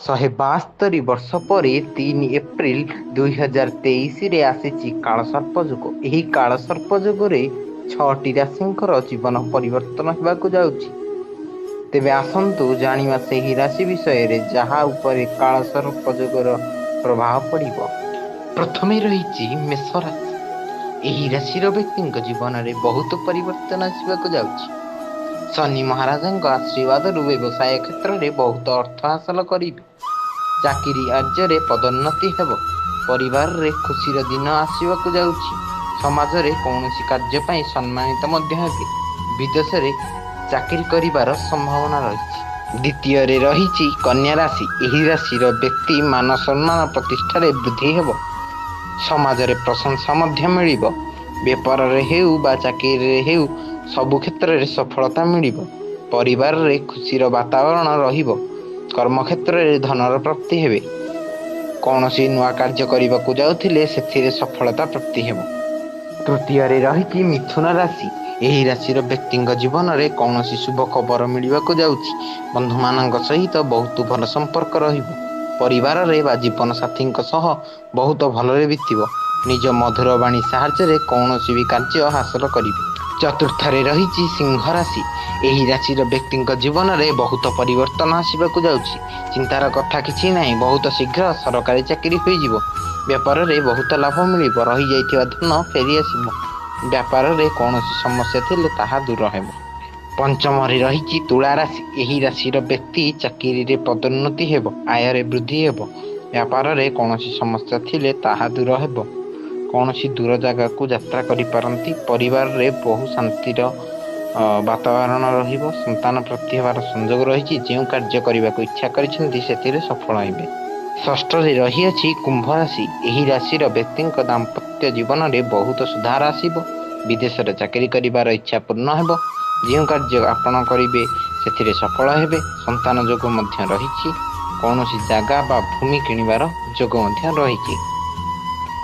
172 ବର୍ଷ ପରେ 3 ଏପ୍ରିଲ 2023ରେ ଆସିଛି କାଳସର୍ପ ଯୁଗ। ଏହି କାଳସର୍ପ ଯୁଗରେ 6ଟି ରାଶିଙ୍କର ଜୀବନ ପରିବର୍ତ୍ତନ ହେବାକୁ ଯାଉଛି। ତେବେ ଆସନ୍ତୁ ଜାଣିବା ସେହି ରାଶି ବିଷୟରେ ଯାହା ଉପରେ କାଳସର୍ପ ଯୁଗର ପ୍ରଭାବ ପଡ଼ିବ। ପ୍ରଥମେ ରହିଛି ମେଷ ରାଶି। ଏହି ରାଶିର ବ୍ୟକ୍ତିଙ୍କ ଜୀବନରେ ବହୁତ ପରିବର୍ତ୍ତନ ଆସିବାକୁ ଯାଉଛି। ଶନି ମହାରାଜଙ୍କ ଆଶୀର୍ବାଦରୁ ବ୍ୟବସାୟ କ୍ଷେତ୍ରରେ ବହୁତ ଅର୍ଥ ହାସଲ କରିବେ। ଚାକିରି କାର୍ଯ୍ୟରେ ପଦୋନ୍ନତି ହେବ। ପରିବାରରେ ଖୁସିର ଦିନ ଆସିବାକୁ ଯାଉଛି। ସମାଜରେ କୌଣସି କାର୍ଯ୍ୟ ପାଇଁ ସମ୍ମାନିତ ମଧ୍ୟ ହେବେ। ବିଦେଶରେ ଚାକିରି କରିବାର ସମ୍ଭାବନା ରହିଛି। ଦ୍ୱିତୀୟରେ ରହିଛି କନ୍ୟା ରାଶି। ଏହି ରାଶିର ବ୍ୟକ୍ତି ମାନ ସମ୍ମାନ ପ୍ରତିଷ୍ଠାରେ ବୃଦ୍ଧି ହେବ। ସମାଜରେ ପ୍ରଶଂସା ମଧ୍ୟ ମିଳିବ। ବେପାରରେ ହେଉ ବା ଚାକିରିରେ ହେଉ ସବୁ କ୍ଷେତ୍ରରେ ସଫଳତା ମିଳିବ। ପରିବାରରେ ଖୁସିର ବାତାବରଣ ରହିବ। କର୍ମକ୍ଷେତ୍ରରେ ଧନର ପ୍ରାପ୍ତି ହେବେ। କୌଣସି ନୂଆ କାର୍ଯ୍ୟ କରିବାକୁ ଯାଉଥିଲେ ସେଥିରେ ସଫଳତା ପ୍ରାପ୍ତି ହେବ। ତୃତୀୟରେ ରହିଛି ମିଥୁନ ରାଶି। ଏହି ରାଶିର ବ୍ୟକ୍ତିଙ୍କ ଜୀବନରେ କୌଣସି ଶୁଭ ଖବର ମିଳିବାକୁ ଯାଉଛି। ବନ୍ଧୁମାନଙ୍କ ସହିତ ବହୁତ ଭଲ ସମ୍ପର୍କ ରହିବ। ପରିବାରରେ ବା ଜୀବନ ସାଥୀଙ୍କ ସହ ବହୁତ ଭଲରେ ବିତିବ। ନିଜ ମଧୁର ବାଣୀ ସାହାଯ୍ୟରେ କୌଣସି ବି କାର୍ଯ୍ୟ ହାସଲ କରିବେ। ଚତୁର୍ଥରେ ରହିଛି ସିଂହ ରାଶି। ଏହି ରାଶିର ବ୍ୟକ୍ତିଙ୍କ ଜୀବନରେ ବହୁତ ପରିବର୍ତ୍ତନ ଆସିବାକୁ ଯାଉଛି। ଚିନ୍ତାର କଥା କିଛି ନାହିଁ, ବହୁତ ଶୀଘ୍ର ସରକାରୀ ଚାକିରି ହୋଇଯିବ। ବେପାରରେ ବହୁତ ଲାଭ ମିଳିବ। ରହିଯାଇଥିବା ଧନ ଫେରିଆସିବ। ବ୍ୟାପାରରେ କୌଣସି ସମସ୍ୟା ଥିଲେ ତାହା ଦୂର ହେବ। ପଞ୍ଚମରେ ରହିଛି ତୁଳା ରାଶି। ଏହି ରାଶିର ବ୍ୟକ୍ତି ଚାକିରିରେ ପଦୋନ୍ନତି ହେବ। ଆୟରେ ବୃଦ୍ଧି ହେବ। ବ୍ୟାପାରରେ କୌଣସି ସମସ୍ୟା ଥିଲେ ତାହା ଦୂର ହେବ। କୌଣସି ଦୂର ଜାଗାକୁ ଯାତ୍ରା କରିପାରନ୍ତି। ପରିବାରରେ ବହୁ ଶାନ୍ତିର ବାତାବରଣ ରହିବ। ସନ୍ତାନ ପ୍ରାପ୍ତି ହେବାର ସଂଯୋଗ ରହିଛି। ଯେଉଁ କାର୍ଯ୍ୟ କରିବାକୁ ଇଚ୍ଛା କରିଛନ୍ତି ସେଥିରେ ସଫଳ ହେବେ। ଷଷ୍ଠରେ ରହିଅଛି କୁମ୍ଭ ରାଶି। ଏହି ରାଶିର ବ୍ୟକ୍ତିଙ୍କ ଦାମ୍ପତ୍ୟ ଜୀବନରେ ବହୁତ ସୁଧାର ଆସିବ। ବିଦେଶରେ ଚାକିରି କରିବାର ଇଚ୍ଛା ପୂର୍ଣ୍ଣ ହେବ। ଯେଉଁ କାର୍ଯ୍ୟ ଆପଣ କରିବେ ସେଥିରେ ସଫଳ ହେବେ। ସନ୍ତାନ ଯୋଗ ମଧ୍ୟ ରହିଛି। କୌଣସି ଜାଗା ବା ଭୂମି କିଣିବାର ଯୋଗ ମଧ୍ୟ ରହିଛି।